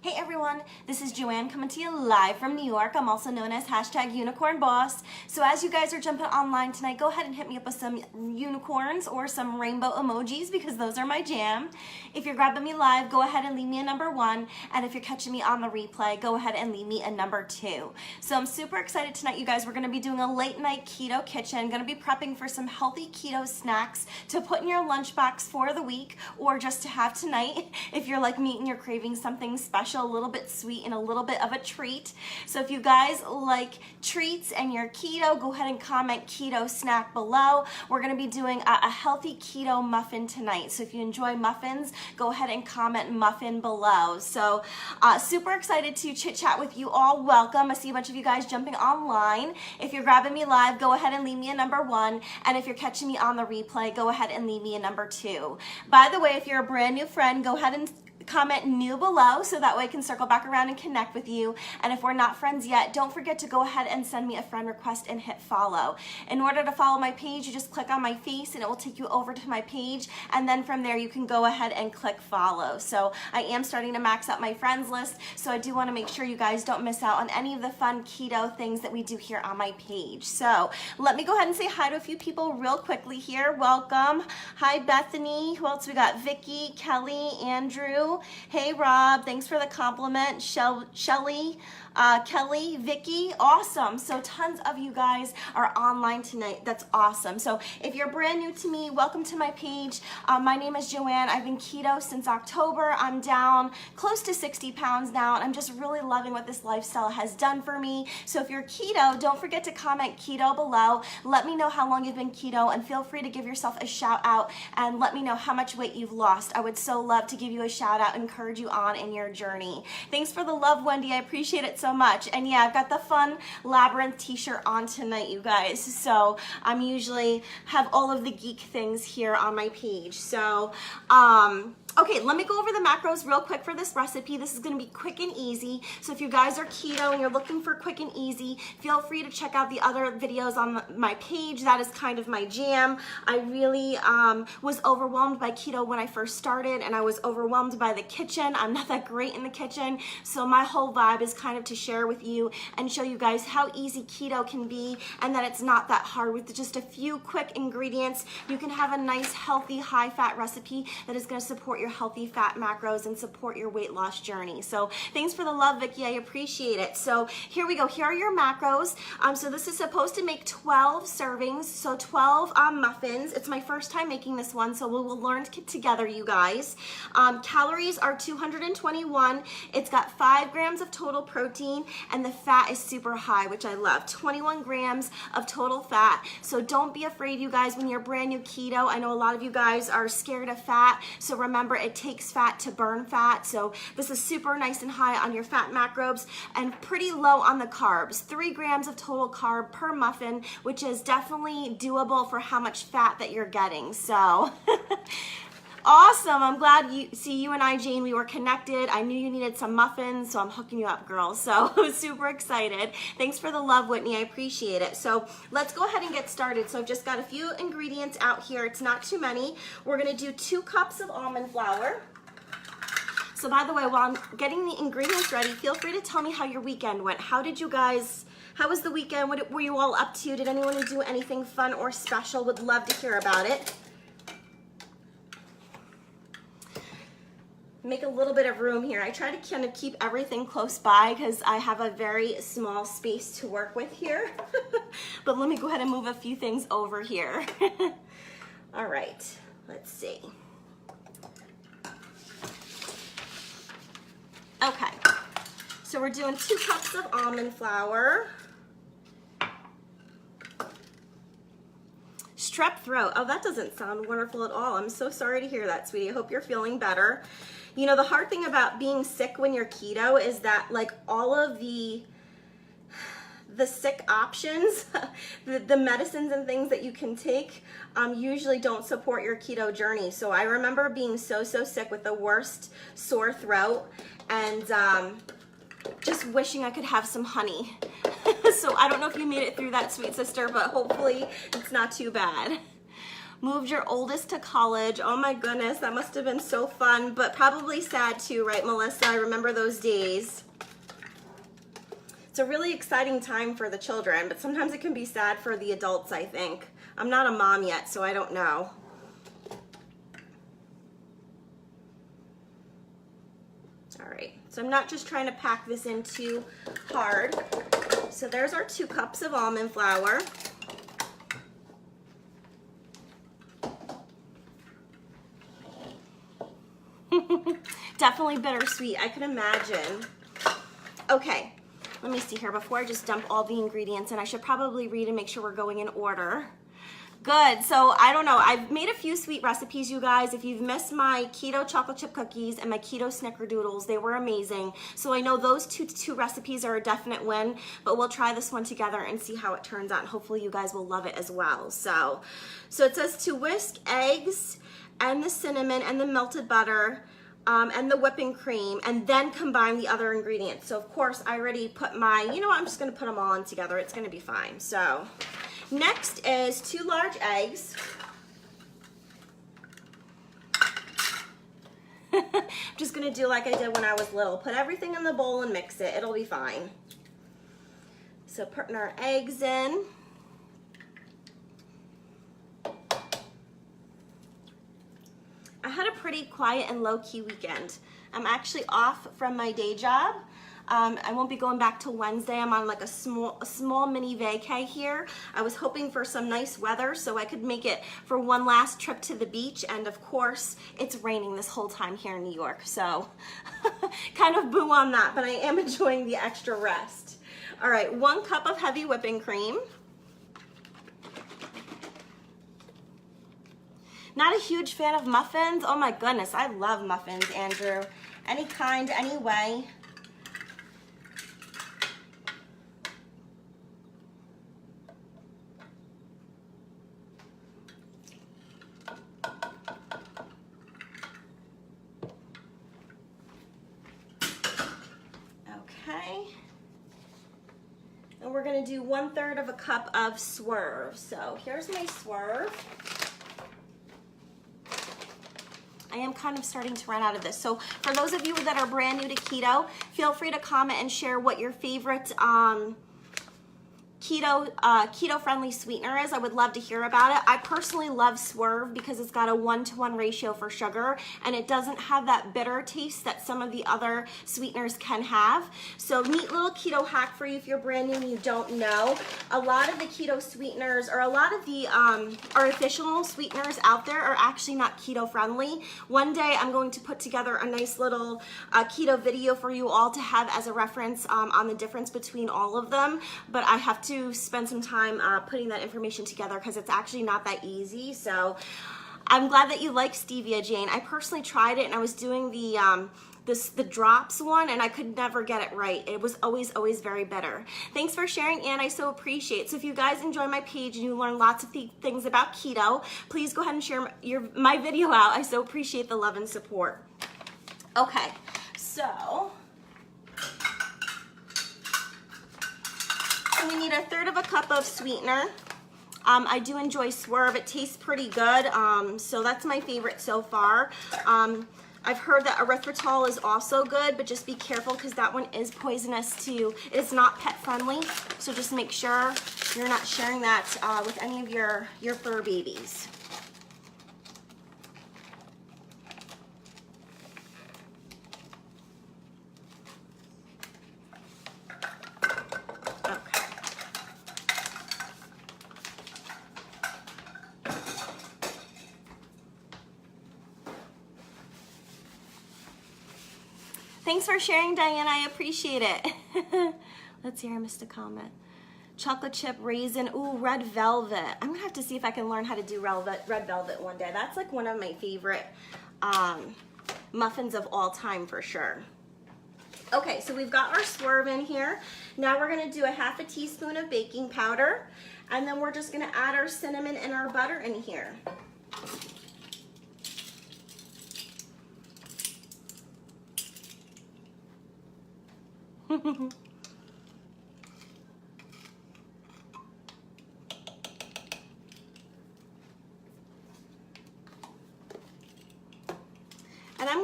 Hey everyone, this is Joanne coming to you live from New York. I'm also known as #UnicornBoss. So as you guys are jumping online tonight, go ahead and hit me up with some unicorns or some rainbow emojis because those are my jam. If you're grabbing me live, go ahead and leave me a number 1. And if you're catching me on the replay, go ahead and leave me a number 2. So I'm super excited tonight, you guys. We're going to be doing a late night keto kitchen. Going to be prepping for some healthy keto snacks to put in your lunchbox for the week or just to have tonight if you're like me and you're craving something special, a little bit sweet and a little bit of a treat. So if you guys like treats and you're keto, go ahead and comment keto snack below. We're going to be doing a healthy keto muffin tonight. So if you enjoy muffins, go ahead and comment muffin below. So super excited to chit chat with you all. Welcome. I see a bunch of you guys jumping online. If you're grabbing me live, go ahead and leave me a number 1. And if you're catching me on the replay, go ahead and leave me a number 2. By the way, if you're a brand new friend, go ahead and comment new below so that way I can circle back around and connect with you. And if we're not friends yet, don't forget to go ahead and send me a friend request and hit follow. In order to follow my page, you just click on my face and it will take you over to my page, and then from there you can go ahead and click follow. So I am starting to max out my friends list, so I do want to make sure you guys don't miss out on any of the fun keto things that we do here on my page. So let me go ahead and say hi to a few people real quickly here. Welcome. Hi Bethany. Who else we got? Vicky, Kelly, Andrew. Hey Rob, thanks for the compliment. Shelly, Kelly, Vicky, awesome. So tons of you guys are online tonight. That's awesome. So if you're brand new to me, welcome to my page. My name is Joanne. I've been keto since October. I'm down close to 60 pounds now, and I'm just really loving what this lifestyle has done for me. So if you're keto, don't forget to comment keto below. Let me know how long you've been keto, and feel free to give yourself a shout out and let me know how much weight you've lost. I would so love to give you a shout out and encourage you on in your journey. Thanks for the love, Wendy. I appreciate it so much. And yeah, I've got the fun Labyrinth t-shirt on tonight, you guys. So I'm usually have all of the geek things here on my page. So okay, let me go over the macros real quick for this recipe. This is going to be quick and easy. So if you guys are keto and you're looking for quick and easy, feel free to check out the other videos on my page. That is kind of my jam. I really was overwhelmed by keto when I first started, and I was overwhelmed by the kitchen. I'm not that great in the kitchen, so my whole vibe is kind of to share with you and show you guys how easy keto can be, and that it's not that hard. With just a few quick ingredients, you can have a nice, healthy, high-fat recipe that is going to support your healthy fat macros and support your weight loss journey. So thanks for the love, Vicky. I appreciate it. So here we go. Here are your macros. So this is supposed to make 12 servings, so 12 muffins. It's my first time making this one, so we will learn together, you guys. Calories are 221. It's got 5 grams of total protein, and the fat is super high, which I love. 21 grams of total fat. So don't be afraid, you guys, when you're brand new keto. I know a lot of you guys are scared of fat, so remember, it takes fat to burn fat. So this is super nice and high on your fat macros and pretty low on the carbs. 3 grams of total carb per muffin, which is definitely doable for how much fat that you're getting. So awesome. I'm glad you and I, Jane, we were connected. I knew you needed some muffins, so I'm hooking you up, girls. So I was super excited. Thanks for the love, Whitney. I appreciate it. So let's go ahead and get started. So I've just got a few ingredients out here. It's not too many. We're going to do 2 cups of almond flour. So by the way, while I'm getting the ingredients ready, feel free to tell me how your weekend went. How was the weekend? What were you all up to? Did anyone do anything fun or special? Would love to hear about it. Make a little bit of room here. I try to kind of keep everything close by because I have a very small space to work with here. But let me go ahead and move a few things over here. All right, let's see. Okay, so we're doing 2 cups of almond flour. Strep throat. Oh, that doesn't sound wonderful at all. I'm so sorry to hear that, sweetie. I hope you're feeling better. You know, the hard thing about being sick when you're keto is that, like, all of the sick options, the medicines and things that you can take usually don't support your keto journey. So I remember being so sick with the worst sore throat and just wishing I could have some honey. So I don't know if you made it through that, sweet sister, but hopefully it's not too bad. Moved your oldest to college. Oh my goodness, that must have been so fun, but probably sad too, right, Melissa? I remember those days. It's a really exciting time for the children, but sometimes it can be sad for the adults, I think. I'm not a mom yet, so I don't know. All right, so I'm not just trying to pack this in too hard. So there's our 2 cups of almond flour. Definitely bittersweet, I can imagine. Okay, let me see here before I just dump all the ingredients in. I should probably read and make sure we're going in order. Good, so I don't know, I've made a few sweet recipes, you guys. If you've missed my keto chocolate chip cookies and my keto snickerdoodles, they were amazing. So I know those two recipes are a definite win, but we'll try this one together and see how it turns out, and hopefully you guys will love it as well. So it says to whisk eggs and the cinnamon and the melted butter and the whipping cream, and then combine the other ingredients. So of course I already put my, you know what, I'm just gonna put them all in together. It's gonna be fine. So next is 2 large eggs. I'm just gonna do like I did when I was little. Put everything in the bowl and mix it. It'll be fine. So putting our eggs in. I had a pretty quiet and low-key weekend. I'm actually off from my day job. I won't be going back till Wednesday. I'm on like a small mini vacay here. I was hoping for some nice weather so I could make it for one last trip to the beach, and of course it's raining this whole time here in New York, so kind of boo on that, but I am enjoying the extra rest. All right, 1 cup of heavy whipping cream. Not a huge fan of muffins. Oh my goodness, I love muffins, Andrew. Any kind, any way. Okay. And we're gonna do 1/3 of a cup of Swerve. So here's my Swerve. I am kind of starting to run out of this. So for those of you that are brand new to keto, feel free to comment and share what your favorite keto friendly sweetener is. I would love to hear about it. I personally love Swerve because it's got a 1-to-1 ratio for sugar, and it doesn't have that bitter taste that some of the other sweeteners can have. So neat little keto hack for you if you're brand new and you don't know. A lot of the keto sweeteners, or a lot of the artificial sweeteners out there, are actually not keto friendly. One day I'm going to put together a nice little keto video for you all to have as a reference on the difference between all of them, but I have to spend some time putting that information together because it's actually not that easy. So I'm glad that you like stevia, Jane. I personally tried it, and I was doing the drops one, and I could never get it right. It was always very bitter. Thanks for sharing, Anne. I so appreciate it. So if you guys enjoy my page and you learn lots of things about keto, please go ahead and share my video out. I so appreciate the love and support. Okay, so we need 1/3 of a cup of sweetener. I do enjoy Swerve. It tastes pretty good, so that's my favorite so far. I've heard that erythritol is also good, but just be careful because that one is poisonous too. It's not pet friendly, so just make sure you're not sharing that with any of your fur babies. Thanks for sharing, Diane. I appreciate it. Let's see, I missed a comment. Chocolate chip raisin. Ooh, red velvet. I'm gonna have to see if I can learn how to do red velvet one day. That's like one of my favorite muffins of all time for sure. Okay, so we've got our Swerve in here. Now we're gonna do 1/2 teaspoon of baking powder, and then we're just gonna add our cinnamon and our butter in here.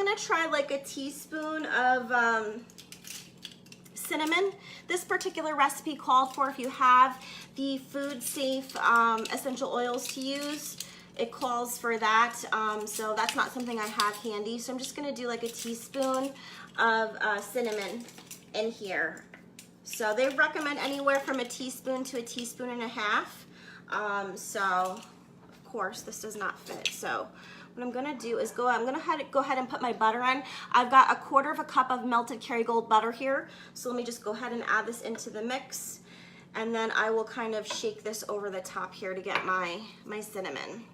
gonna try like a teaspoon of cinnamon. This particular recipe called for, if you have the food safe essential oils to use, it calls for that. So that's not something I have handy. So I'm just gonna do like a teaspoon of cinnamon in here. So they recommend anywhere from a teaspoon to a teaspoon and a half. So of course this does not fit. So what I'm gonna do is go ahead and put my butter on. I've got 1/4 cup of melted Kerrygold butter here. So let me just go ahead and add this into the mix. And then I will kind of shake this over the top here to get my cinnamon.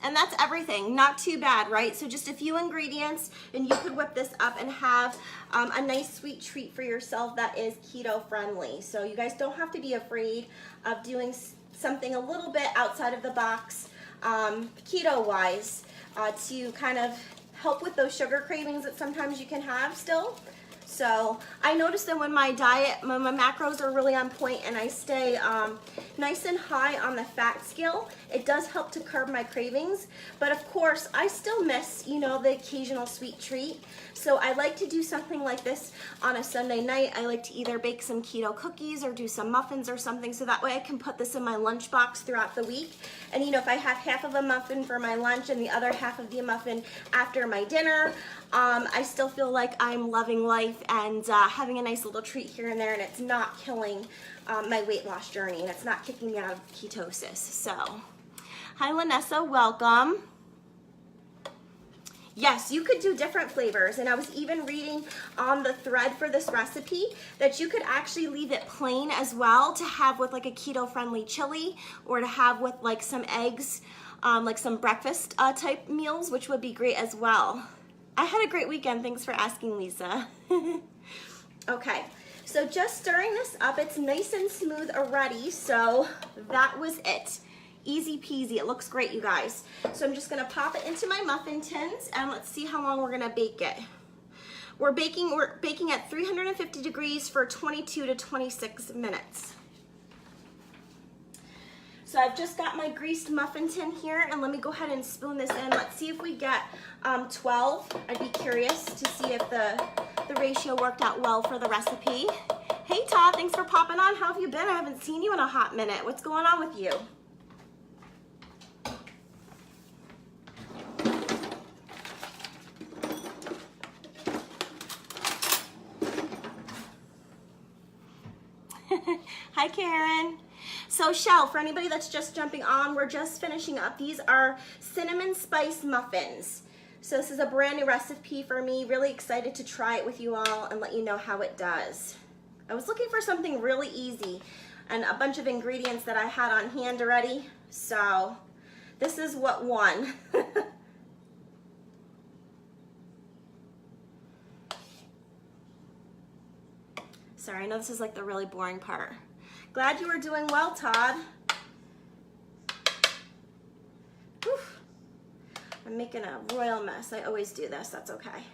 And that's everything. Not too bad, right? So just a few ingredients, and you could whip this up and have a nice sweet treat for yourself that is keto friendly. So you guys don't have to be afraid of doing something a little bit outside of the box, keto wise, to kind of help with those sugar cravings that sometimes you can have still. So I noticed that when my macros are really on point and I stay nice and high on the fat scale, it does help to curb my cravings. But of course, I still miss, you know, the occasional sweet treat. So I like to do something like this on a Sunday night. I like to either bake some keto cookies or do some muffins or something, so that way I can put this in my lunchbox throughout the week. And you know, if I have half of a muffin for my lunch and the other half of the muffin after my dinner, I still feel like I'm loving life and having a nice little treat here and there, and it's not killing my weight loss journey, and it's not kicking me out of ketosis. So, hi Lanessa, welcome. Yes, you could do different flavors, and I was even reading on the thread for this recipe that you could actually leave it plain as well to have with like a keto friendly chili, or to have with like some eggs, like some breakfast type meals, which would be great as well. I had a great weekend. Thanks for asking, Lisa. Okay, so just stirring this up. It's nice and smooth already, so that was it. Easy peasy. It looks great, you guys. So I'm just gonna pop it into my muffin tins, and let's see how long we're gonna bake it. We're baking at 350 degrees for 22 to 26 minutes. So I've just got my greased muffin tin here, and let me go ahead and spoon this in. Let's see if we get 12. I'd be curious to see if the ratio worked out well for the recipe. Hey Todd, thanks for popping on. How have you been? I haven't seen you in a hot minute. What's going on with you? Hi Karen. So Shell, for anybody that's just jumping on, we're just finishing up. These are cinnamon spice muffins. So this is a brand new recipe for me. Really excited to try it with you all and let you know how it does. I was looking for something really easy and a bunch of ingredients that I had on hand already. So this is what won. Sorry, I know this is like the really boring part. Glad you were doing well, Todd. Whew. I'm making a royal mess. I always do this. That's okay.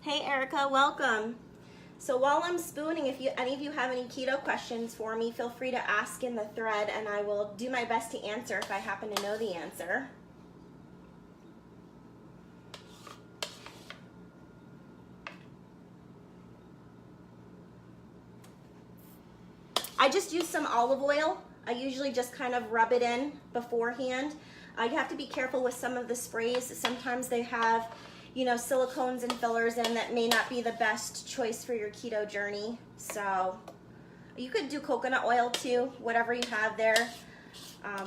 Hey Erica, welcome. So while I'm spooning, if any of you have any keto questions for me, feel free to ask in the thread and I will do my best to answer if I happen to know the answer. I just use some olive oil. I usually just kind of rub it in beforehand. You have to be careful with some of the sprays. Sometimes they have, you know, silicones and fillers in that may not be the best choice for your keto journey. So you could do coconut oil too, whatever you have there,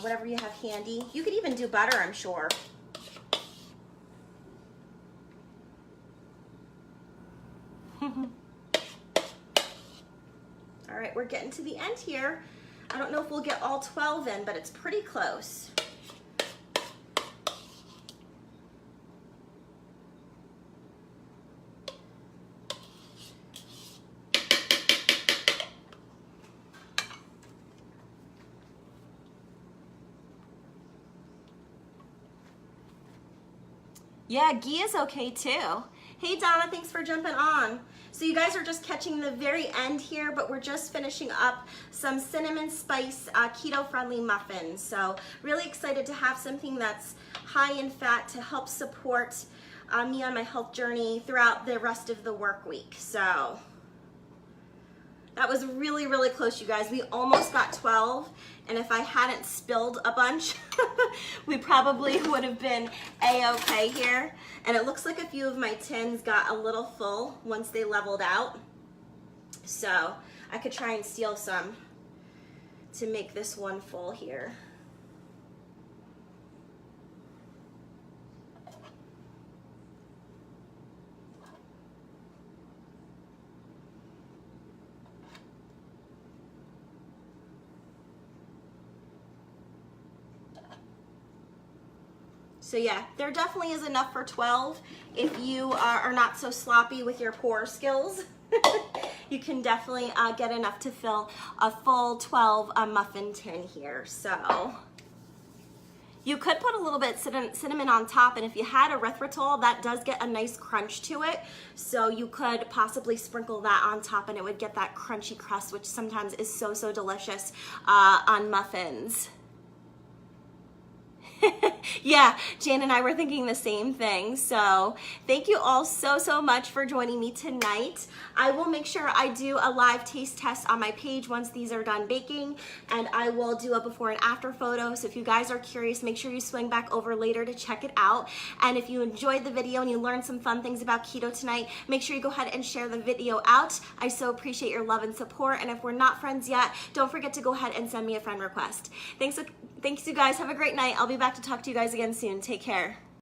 whatever you have handy. You could even do butter, I'm sure. All right, we're getting to the end here. I don't know if we'll get all 12 in, but it's pretty close. Yeah, ghee is okay too. Hey Donna, thanks for jumping on. So you guys are just catching the very end here, but we're just finishing up some cinnamon spice keto friendly muffins. So really excited to have something that's high in fat to help support me on my health journey throughout the rest of the work week. So that was really, really close, you guys. We almost got 12, and if I hadn't spilled a bunch, we probably would have been A-okay here. And it looks like a few of my tins got a little full once they leveled out. So I could try and steal some to make this one full here. So yeah, there definitely is enough for 12. If you are not so sloppy with your pour skills, you can definitely get enough to fill a full 12 muffin tin here. So you could put a little bit cinnamon on top, and if you had erythritol, that does get a nice crunch to it. So you could possibly sprinkle that on top, and it would get that crunchy crust, which sometimes is so, so delicious on muffins. Yeah, Jan and I were thinking the same thing. So thank you all so, so much for joining me tonight. I will make sure I do a live taste test on my page once these are done baking, and I will do a before and after photo. So if you guys are curious, make sure you swing back over later to check it out. And if you enjoyed the video and you learned some fun things about keto tonight, make sure you go ahead and share the video out. I so appreciate your love and support. And if we're not friends yet, don't forget to go ahead and send me a friend request. Thanks you guys. Have a great night. I'll be back to talk to you guys again soon. Take care.